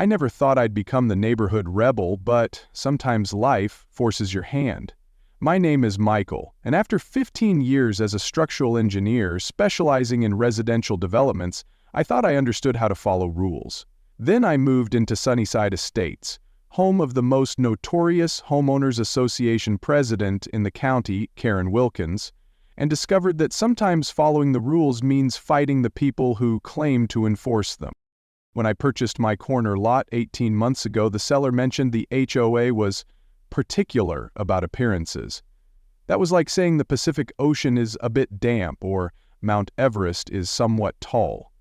I never thought I'd become the neighborhood rebel, but sometimes life forces your hand. My name is Michael, and after 15 years as a structural engineer specializing in residential developments, I thought I understood how to follow rules. Then I moved into Sunnyside Estates, home of the most notorious Homeowners Association president in the county, Karen Wilkins, and discovered that sometimes following the rules means fighting the people who claim to enforce them. When I purchased my corner lot 18 months ago, the seller mentioned the HOA was particular about appearances. That was like saying the Pacific Ocean is a bit damp or Mount Everest is somewhat tall.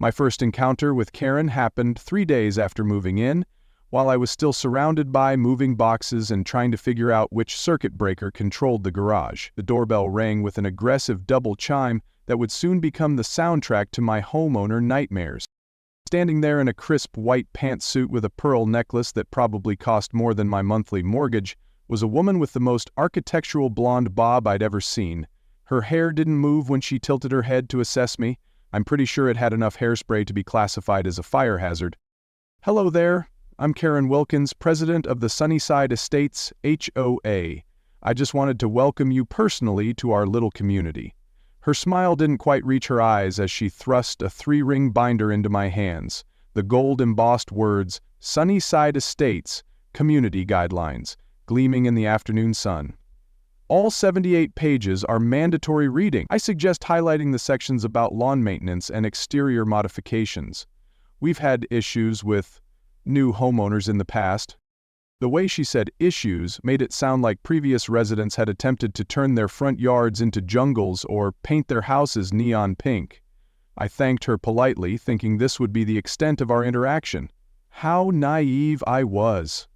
My first encounter with Karen happened 3 days after moving in, while I was still surrounded by moving boxes and trying to figure out which circuit breaker controlled the garage. The doorbell rang with an aggressive double chime that would soon become the soundtrack to my homeowner nightmares. Standing there in a crisp white pantsuit with a pearl necklace that probably cost more than my monthly mortgage was a woman with the most architectural blonde bob I'd ever seen. Her hair didn't move when she tilted her head to assess me. I'm pretty sure it had enough hairspray to be classified as a fire hazard. "Hello there. I'm Karen Wilkins, president of the Sunnyside Estates HOA. I just wanted to welcome you personally to our little community." Her smile didn't quite reach her eyes as she thrust a 3-ring binder into my hands. The gold-embossed words, Sunnyside Estates, Community Guidelines, gleaming in the afternoon sun. All 78 pages are mandatory reading. I suggest highlighting the sections about lawn maintenance and exterior modifications. We've had issues with new homeowners in the past. The way she said issues made it sound like previous residents had attempted to turn their front yards into jungles or paint their houses neon pink. I thanked her politely, thinking this would be the extent of our interaction. How naive I was.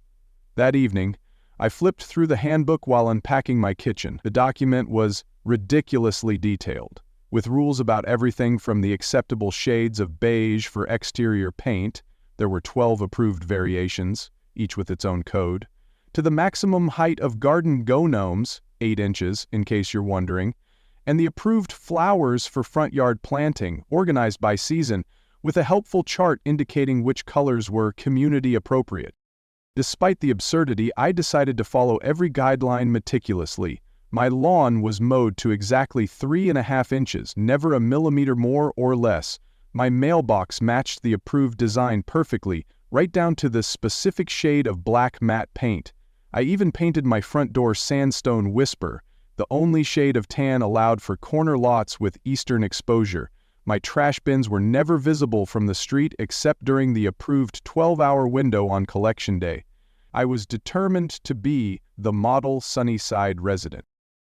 That evening, I flipped through the handbook while unpacking my kitchen. The document was ridiculously detailed, with rules about everything from the acceptable shades of beige for exterior paint — there were 12 approved variations, each with its own code — to the maximum height of garden gnomes, 8 inches, in case you're wondering, and the approved flowers for front yard planting, organized by season, with a helpful chart indicating which colors were community appropriate. Despite the absurdity, I decided to follow every guideline meticulously. My lawn was mowed to exactly 3.5 inches, never a millimeter more or less. My mailbox matched the approved design perfectly, right down to the specific shade of black matte paint. I even painted my front door sandstone whisper, the only shade of tan allowed for corner lots with eastern exposure. My trash bins were never visible from the street except during the approved 12-hour window on collection day. I was determined to be the model Sunnyside resident.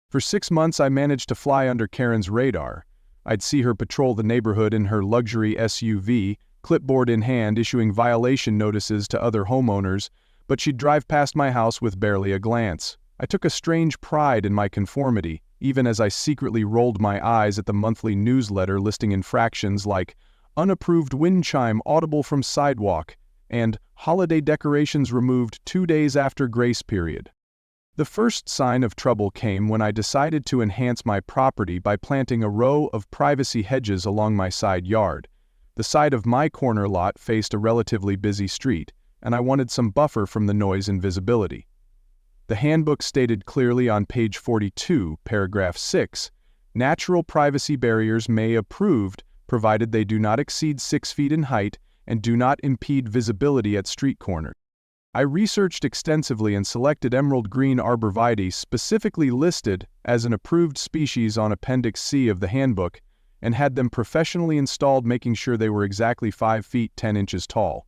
For 6 months I managed to fly under Karen's radar. I'd see her patrol the neighborhood in her luxury SUV, clipboard in hand, issuing violation notices to other homeowners, but she'd drive past my house with barely a glance. I took a strange pride in my conformity, even as I secretly rolled my eyes at the monthly newsletter listing infractions like unapproved wind chime audible from sidewalk and holiday decorations removed 2 days after grace period. The first sign of trouble came when I decided to enhance my property by planting a row of privacy hedges along my side yard. The side of my corner lot faced a relatively busy street, and I wanted some buffer from the noise and visibility. The handbook stated clearly on page 42, paragraph 6, natural privacy barriers may be approved provided they do not exceed 6 feet in height and do not impede visibility at street corners. I researched extensively and selected emerald green arborvitae specifically listed as an approved species on Appendix C of the handbook and had them professionally installed, making sure they were exactly 5 feet 10 inches tall.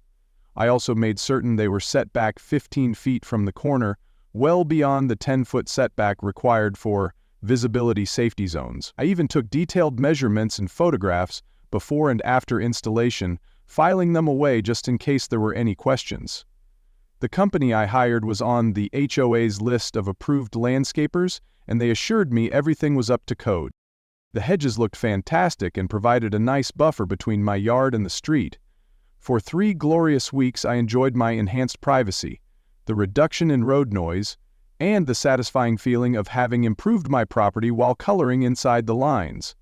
I also made certain they were set back 15 feet from the corner, well beyond the 10-foot setback required for visibility safety zones. I even took detailed measurements and photographs before and after installation, filing them away just in case there were any questions. The company I hired was on the HOA's list of approved landscapers, and they assured me everything was up to code. The hedges looked fantastic and provided a nice buffer between my yard and the street. For 3 glorious weeks I enjoyed my enhanced privacy, the reduction in road noise, and the satisfying feeling of having improved my property while coloring inside the lines.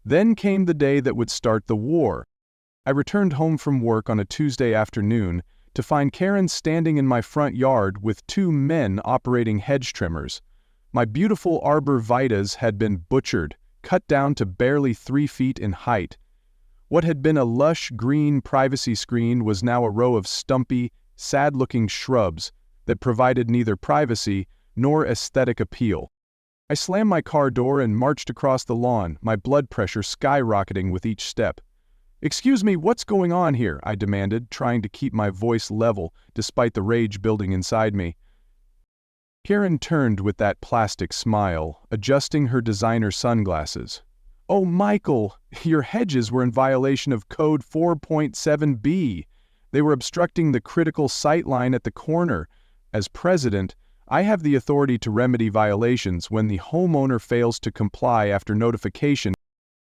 Then came the day that would start the war. I returned home from work on a Tuesday afternoon, to find Karen standing in my front yard with two men operating hedge trimmers. My beautiful arbor vitas had been butchered, cut down to barely 3 feet in height. What had been a lush green privacy screen was now a row of stumpy, sad-looking shrubs that provided neither privacy nor aesthetic appeal. I slammed my car door and marched across the lawn, my blood pressure skyrocketing with each step. "Excuse me, what's going on here?" I demanded, trying to keep my voice level despite the rage building inside me. Karen turned with that plastic smile, adjusting her designer sunglasses. "Oh, Michael, your hedges were in violation of Code 4.7b. They were obstructing the critical sight line at the corner. As president, I have the authority to remedy violations when the homeowner fails to comply after notification."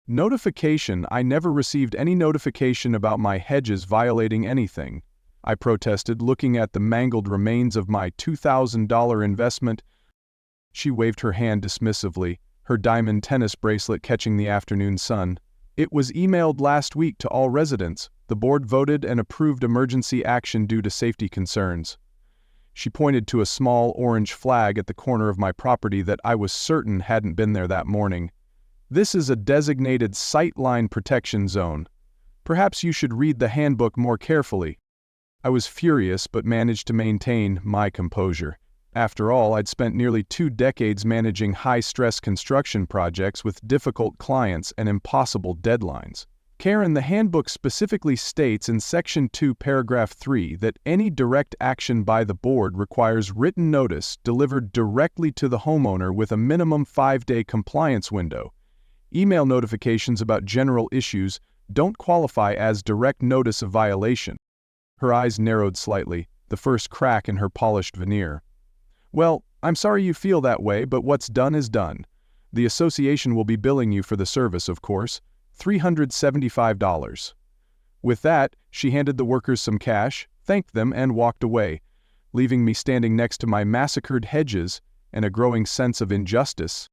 "Notification? I never received any notification about my hedges violating anything," I protested, looking at the mangled remains of my $2,000 investment. She waved her hand dismissively, her diamond tennis bracelet catching the afternoon sun. "It was emailed last week to all residents. The board voted and approved emergency action due to safety concerns." She pointed to a small orange flag at the corner of my property that I was certain hadn't been there that morning. "This is a designated sightline protection zone. Perhaps you should read the handbook more carefully." I was furious but managed to maintain my composure. After all, I'd spent nearly 2 decades managing high-stress construction projects with difficult clients and impossible deadlines. "Karen, the handbook specifically states in Section 2, Paragraph 3 that any direct action by the board requires written notice delivered directly to the homeowner with a minimum 5-day compliance window. Email notifications about general issues don't qualify as direct notice of violation." Her eyes narrowed slightly, the first crack in her polished veneer. "Well, I'm sorry you feel that way, but what's done is done. The association will be billing you for the service, of course, $375. With that, she handed the workers some cash, thanked them, and walked away, leaving me standing next to my massacred hedges and a growing sense of injustice.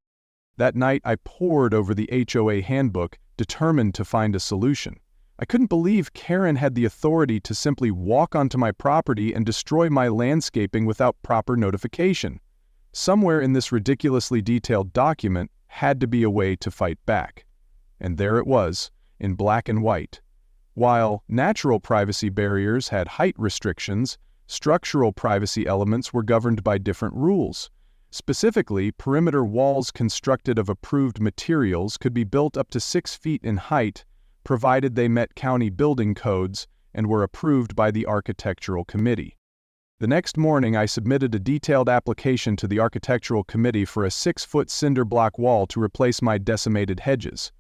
That night, I pored over the HOA handbook, determined to find a solution. I couldn't believe Karen had the authority to simply walk onto my property and destroy my landscaping without proper notification. Somewhere in this ridiculously detailed document had to be a way to fight back. And there it was, in black and white. While natural privacy barriers had height restrictions, structural privacy elements were governed by different rules. Specifically, perimeter walls constructed of approved materials could be built up to 6 feet in height, provided they met county building codes and were approved by the Architectural Committee. The next morning, I submitted a detailed application to the Architectural Committee for a 6-foot cinder block wall to replace my decimated hedges.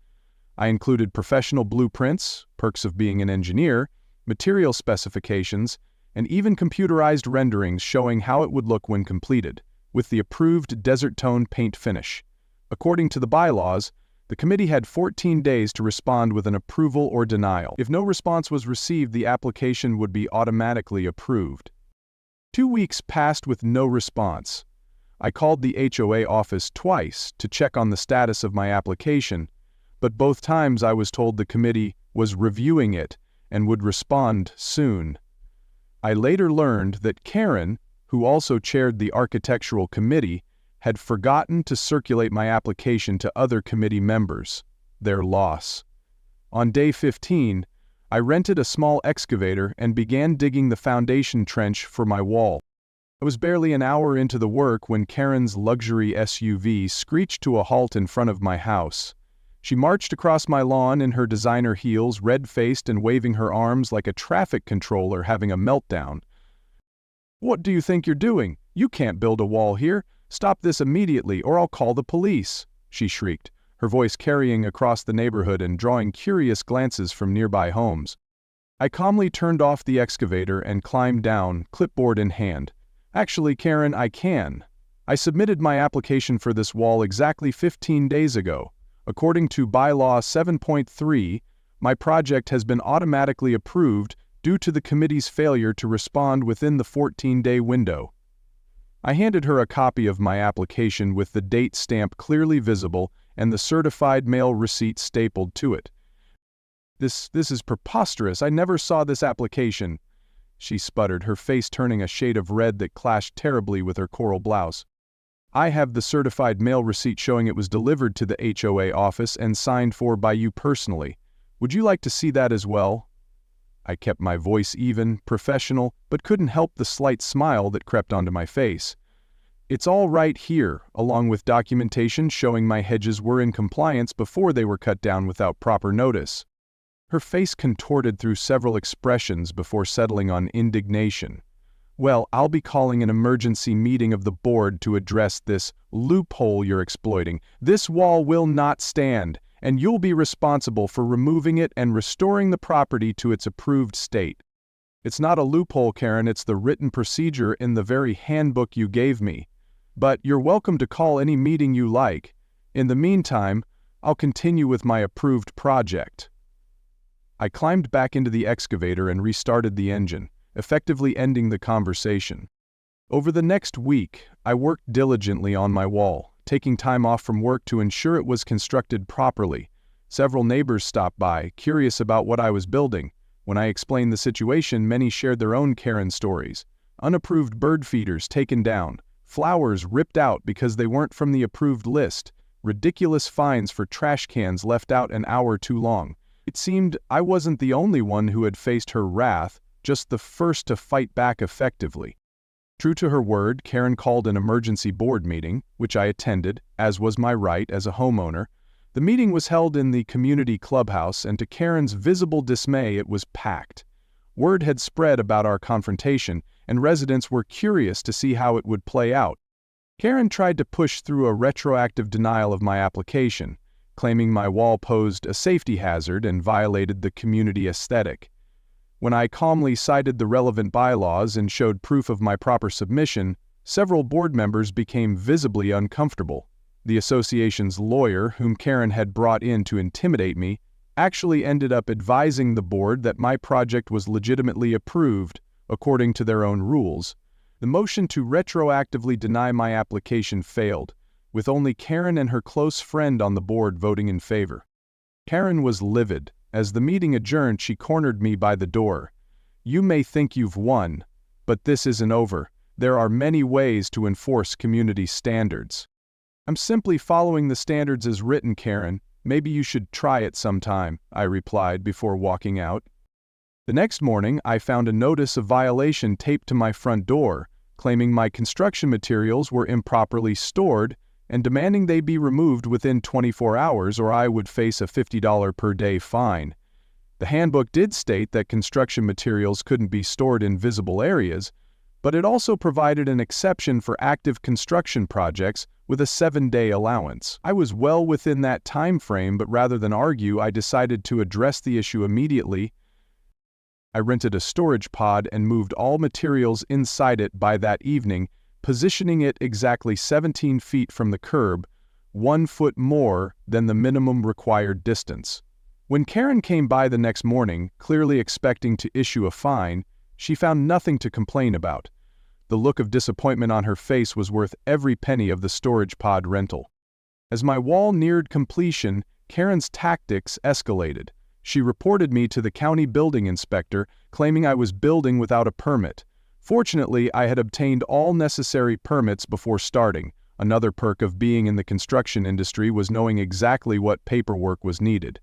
I included professional blueprints, perks of being an engineer, material specifications, and even computerized renderings showing how it would look when completed, with the approved desert tone paint finish. According to the bylaws, the committee had 14 days to respond with an approval or denial. If no response was received, the application would be automatically approved. 2 weeks passed with no response. I called the HOA office twice to check on the status of my application, but both times I was told the committee was reviewing it and would respond soon. I later learned that Karen, who also chaired the Architectural Committee, had forgotten to circulate my application to other committee members. Their loss. On day 15, I rented a small excavator and began digging the foundation trench for my wall. I was barely an hour into the work when Karen's luxury SUV screeched to a halt in front of my house. She marched across my lawn in her designer heels, red-faced and waving her arms like a traffic controller having a meltdown. "What do you think you're doing? You can't build a wall here. Stop this immediately or I'll call the police," she shrieked, her voice carrying across the neighborhood and drawing curious glances from nearby homes. I calmly turned off the excavator and climbed down, clipboard in hand. "Actually, Karen, I can. I submitted my application for this wall exactly 15 days ago. According to Bylaw 7.3, my project has been automatically approved due to the committee's failure to respond within the 14-day window." I handed her a copy of my application with the date stamp clearly visible and the certified mail receipt stapled to it. This is preposterous. I never saw this application." she sputtered, her face turning a shade of red that clashed terribly with her coral blouse. "I have the certified mail receipt showing it was delivered to the HOA office and signed for by you personally. Would you like to see that as well?" I kept my voice even, professional, but couldn't help the slight smile that crept onto my face. "It's all right here, along with documentation showing my hedges were in compliance before they were cut down without proper notice." Her face contorted through several expressions before settling on indignation. "Well, I'll be calling an emergency meeting of the board to address this loophole you're exploiting. This wall will not stand, and you'll be responsible for removing it and restoring the property to its approved state." "It's not a loophole, Karen, it's the written procedure in the very handbook you gave me. But you're welcome to call any meeting you like. In the meantime, I'll continue with my approved project." I climbed back into the excavator and restarted the engine, effectively ending the conversation. Over the next week, I worked diligently on my wall, taking time off from work to ensure it was constructed properly. Several neighbors stopped by, curious about what I was building. When I explained the situation, many shared their own Karen stories. Unapproved bird feeders taken down, flowers ripped out because they weren't from the approved list, ridiculous fines for trash cans left out an hour too long. It seemed I wasn't the only one who had faced her wrath, just the first to fight back effectively. True to her word, Karen called an emergency board meeting, which I attended, as was my right as a homeowner. The meeting was held in the community clubhouse, and to Karen's visible dismay, it was packed. Word had spread about our confrontation, and residents were curious to see how it would play out. Karen tried to push through a retroactive denial of my application, claiming my wall posed a safety hazard and violated the community aesthetic. When I calmly cited the relevant bylaws and showed proof of my proper submission, several board members became visibly uncomfortable. The association's lawyer, whom Karen had brought in to intimidate me, actually ended up advising the board that my project was legitimately approved, according to their own rules. The motion to retroactively deny my application failed, with only Karen and her close friend on the board voting in favor. Karen was livid. As the meeting adjourned, she cornered me by the door. "You may think you've won, but this isn't over. There are many ways to enforce community standards." "I'm simply following the standards as written, Karen. Maybe you should try it sometime," I replied before walking out. The next morning, I found a notice of violation taped to my front door, claiming my construction materials were improperly stored and demanding they be removed within 24 hours or I would face a $50 per day fine. The handbook did state that construction materials couldn't be stored in visible areas, but it also provided an exception for active construction projects with a 7-day allowance. I was well within that time frame, but rather than argue, I decided to address the issue immediately. I rented a storage pod and moved all materials inside it by that evening, positioning it exactly 17 feet from the curb, 1 foot more than the minimum required distance. When Karen came by the next morning, clearly expecting to issue a fine, she found nothing to complain about. The look of disappointment on her face was worth every penny of the storage pod rental. As my wall neared completion, Karen's tactics escalated. She reported me to the county building inspector, claiming I was building without a permit. Fortunately, I had obtained all necessary permits before starting. Another perk of being in the construction industry was knowing exactly what paperwork was needed.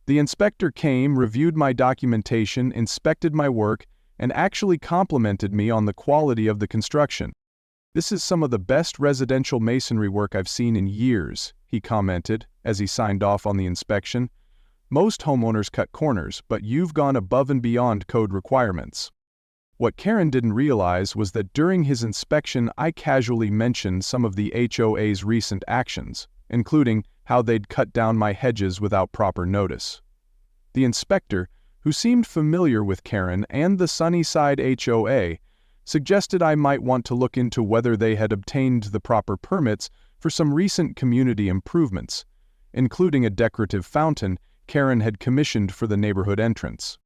The inspector came, reviewed my documentation, inspected my work, and actually complimented me on the quality of the construction. "This is some of the best residential masonry work I've seen in years," he commented as he signed off on the inspection. "Most homeowners cut corners, but you've gone above and beyond code requirements." What Karen didn't realize was that during his inspection I casually mentioned some of the HOA's recent actions, including how they'd cut down my hedges without proper notice. The inspector, who seemed familiar with Karen and the Sunnyside HOA, suggested I might want to look into whether they had obtained the proper permits for some recent community improvements, including a decorative fountain Karen had commissioned for the neighborhood entrance.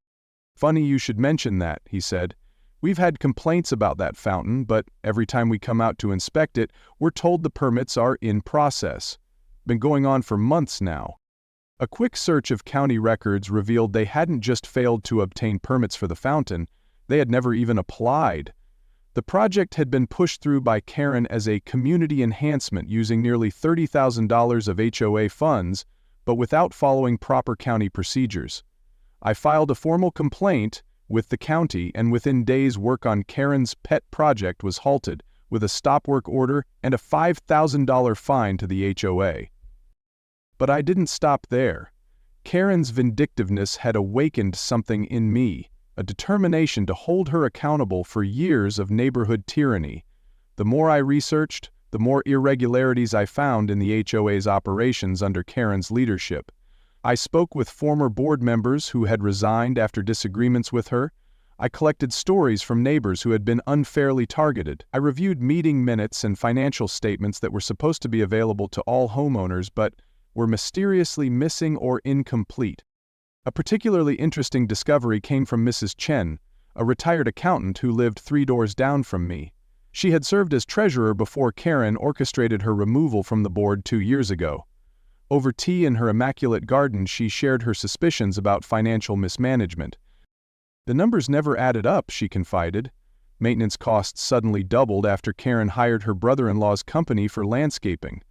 "Funny you should mention that," he said. "We've had complaints about that fountain, but every time we come out to inspect it, we're told the permits are in process. Been going on for months now." A quick search of county records revealed they hadn't just failed to obtain permits for the fountain, They had never even applied. The project had been pushed through by Karen as a community enhancement using nearly $30,000 of HOA funds, but without following proper county procedures. I filed a formal complaint with the county, and within days work on Karen's pet project was halted, with a stop work order and a $5,000 fine to the HOA. But I didn't stop there. Karen's vindictiveness had awakened something in me, a determination to hold her accountable for years of neighborhood tyranny. The more I researched, the more irregularities I found in the HOA's operations under Karen's leadership. I spoke with former board members who had resigned after disagreements with her. I collected stories from neighbors who had been unfairly targeted. I reviewed meeting minutes and financial statements that were supposed to be available to all homeowners but were mysteriously missing or incomplete. A particularly interesting discovery came from Mrs. Chen, a retired accountant who lived 3 doors down from me. She had served as treasurer before Karen orchestrated her removal from the board 2 years ago. Over tea in her immaculate garden, she shared her suspicions about financial mismanagement. The numbers never added up, she confided. Maintenance costs suddenly doubled after Karen hired her brother-in-law's company for landscaping.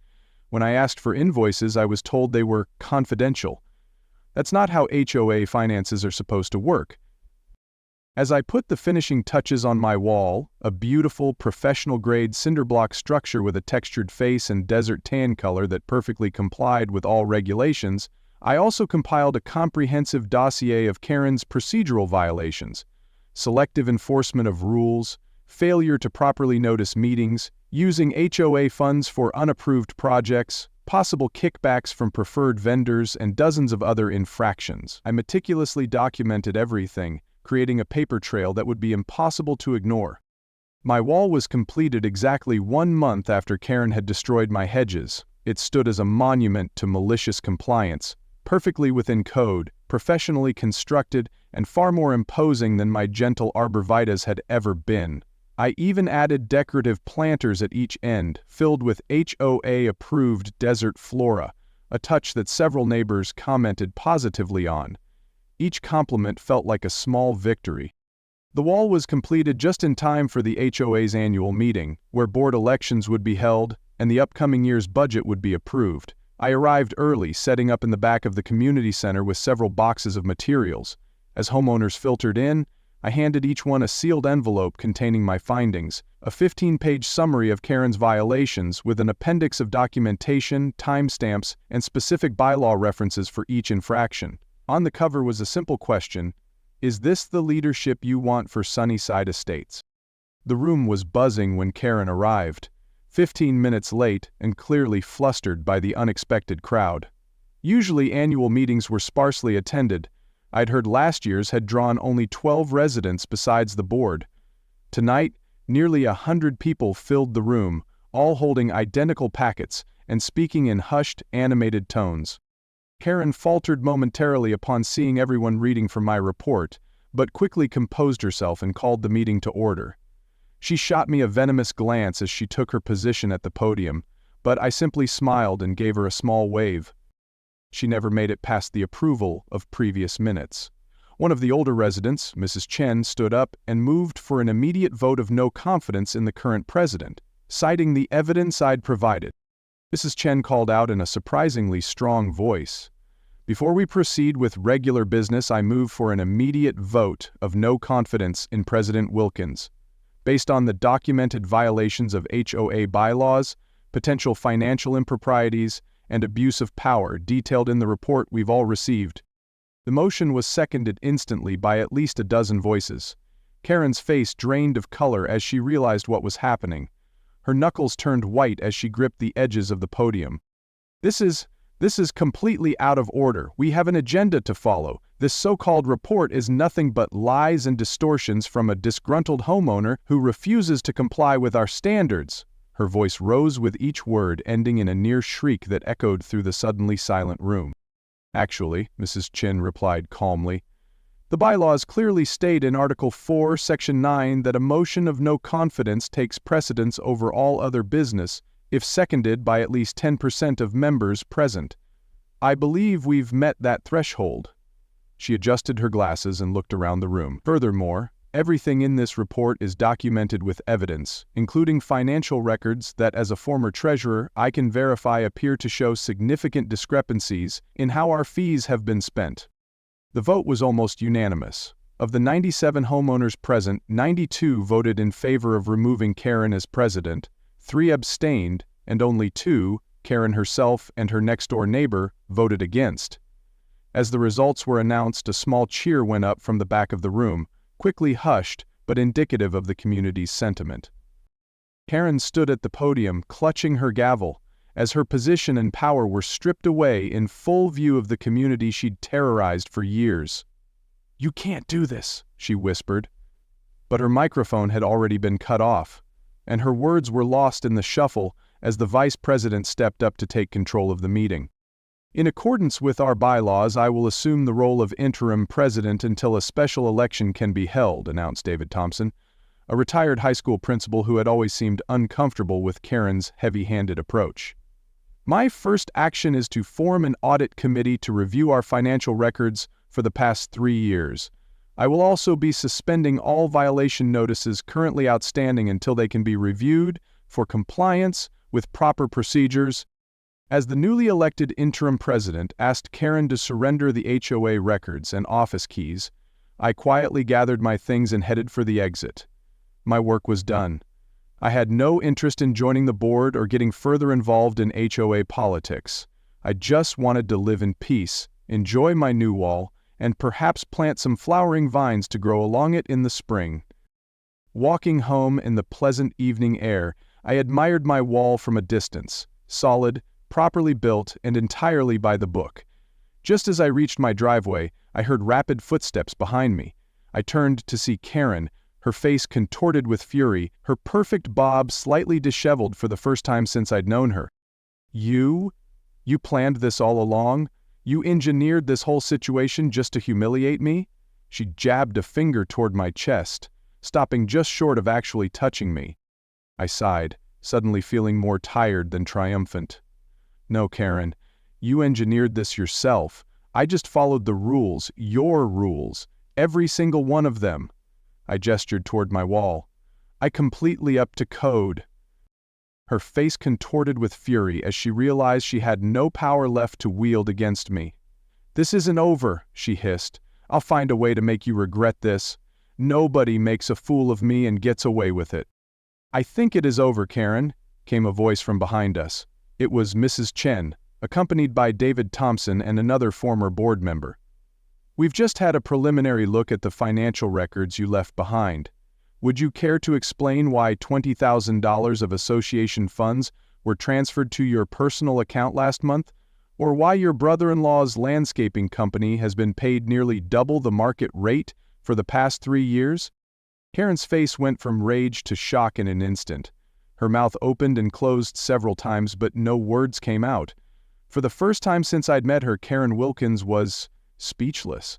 When I asked for invoices, I was told they were confidential. That's not how HOA finances are supposed to work. As I put the finishing touches on my wall, a beautiful, professional-grade cinder block structure with a textured face and desert tan color that perfectly complied with all regulations, I also compiled a comprehensive dossier of Karen's procedural violations: selective enforcement of rules, failure to properly notice meetings, using HOA funds for unapproved projects, possible kickbacks from preferred vendors, and dozens of other infractions. I meticulously documented everything, creating a paper trail that would be impossible to ignore. My wall was completed exactly 1 month after Karen had destroyed my hedges. It stood as a monument to malicious compliance, perfectly within code, professionally constructed, and far more imposing than my gentle arborvitaes had ever been. I even added decorative planters at each end, filled with HOA-approved desert flora, a touch that several neighbors commented positively on. Each compliment felt like a small victory. The wall was completed just in time for the HOA's annual meeting, where board elections would be held and the upcoming year's budget would be approved. I arrived early, setting up in the back of the community center with several boxes of materials. As homeowners filtered in, I handed each one a sealed envelope containing my findings, a 15-page summary of Karen's violations with an appendix of documentation, timestamps, and specific bylaw references for each infraction. On the cover was a simple question: is this the leadership you want for Sunnyside Estates? The room was buzzing when Karen arrived, 15 minutes late and clearly flustered by the unexpected crowd. Usually annual meetings were sparsely attended. I'd heard last year's had drawn only 12 residents besides the board. Tonight, nearly 100 people filled the room, all holding identical packets and speaking in hushed, animated tones. Karen faltered momentarily upon seeing everyone reading from my report, but quickly composed herself and called the meeting to order. She shot me a venomous glance as she took her position at the podium, but I simply smiled and gave her a small wave. She never made it past the approval of previous minutes. One of the older residents, Mrs. Chen, stood up and moved for an immediate vote of no confidence in the current president, citing the evidence I'd provided. Mrs. Chen called out in a surprisingly strong voice, "Before we proceed with regular business, I move for an immediate vote of no confidence in President Wilkins. Based on the documented violations of HOA bylaws, potential financial improprieties, and abuse of power detailed in the report we've all received." The motion was seconded instantly by at least a dozen voices. Karen's face drained of color as she realized what was happening. Her knuckles turned white as she gripped the edges of the podium. This is completely out of order. We have an agenda to follow. This so-called report is nothing but lies and distortions from a disgruntled homeowner who refuses to comply with our standards." Her voice rose with each word, ending in a near shriek that echoed through the suddenly silent room. "Actually," Mrs. Chen replied calmly, "the bylaws clearly state in Article 4, Section 9 that a motion of no confidence takes precedence over all other business if seconded by at least 10% of members present. I believe we've met that threshold." She adjusted her glasses and looked around the room. "Furthermore, Everything in this report is documented with evidence, including financial records that, as a former treasurer, I can verify appear to show significant discrepancies in how our fees have been spent. The vote was almost unanimous. Of the 97 homeowners present, 92 voted in favor of removing Karen as president, 3 abstained, and only 2, Karen herself and her next-door neighbor, voted against. As the results were announced, a small cheer went up from the back of the room, quickly hushed, but indicative of the community's sentiment. Karen stood at the podium, clutching her gavel, as her position and power were stripped away in full view of the community she'd terrorized for years. "You can't do this," she whispered. But her microphone had already been cut off, and her words were lost in the shuffle as the vice president stepped up to take control of the meeting. "In accordance with our bylaws, I will assume the role of interim president until a special election can be held," announced David Thompson, a retired high school principal who had always seemed uncomfortable with Karen's heavy-handed approach. "My first action is to form an audit committee to review our financial records for the past 3 years. I will also be suspending all violation notices currently outstanding until they can be reviewed for compliance with proper procedures." As the newly elected interim president asked Karen to surrender the HOA records and office keys, I quietly gathered my things and headed for the exit. My work was done. I had no interest in joining the board or getting further involved in HOA politics. I just wanted to live in peace, enjoy my new wall, and perhaps plant some flowering vines to grow along it in the spring. Walking home in the pleasant evening air, I admired my wall from a distance, solid, properly built, and entirely by the book. Just as I reached my driveway, I heard rapid footsteps behind me. I turned to see Karen, her face contorted with fury, her perfect bob slightly disheveled for the first time since I'd known her. You planned this all along? You engineered this whole situation just to humiliate me?" She jabbed a finger toward my chest, stopping just short of actually touching me. I sighed, suddenly feeling more tired than triumphant. "No, Karen, you engineered this yourself. I just followed the rules, your rules, every single one of them." I gestured toward my wall. "I completely up to code." Her face contorted with fury as she realized she had no power left to wield against me. "This isn't over," she hissed. "I'll find a way to make you regret this. Nobody makes a fool of me and gets away with it." "I think it is over, Karen," came a voice from behind us. It was Mrs. Chen, accompanied by David Thompson and another former board member. "We've just had a preliminary look at the financial records you left behind. Would you care to explain why $20,000 of association funds were transferred to your personal account last month, or why your brother-in-law's landscaping company has been paid nearly double the market rate for the past 3 years?" Karen's face went from rage to shock in an instant. Her mouth opened and closed several times, but no words came out. For the first time since I'd met her, Karen Wilkins was speechless.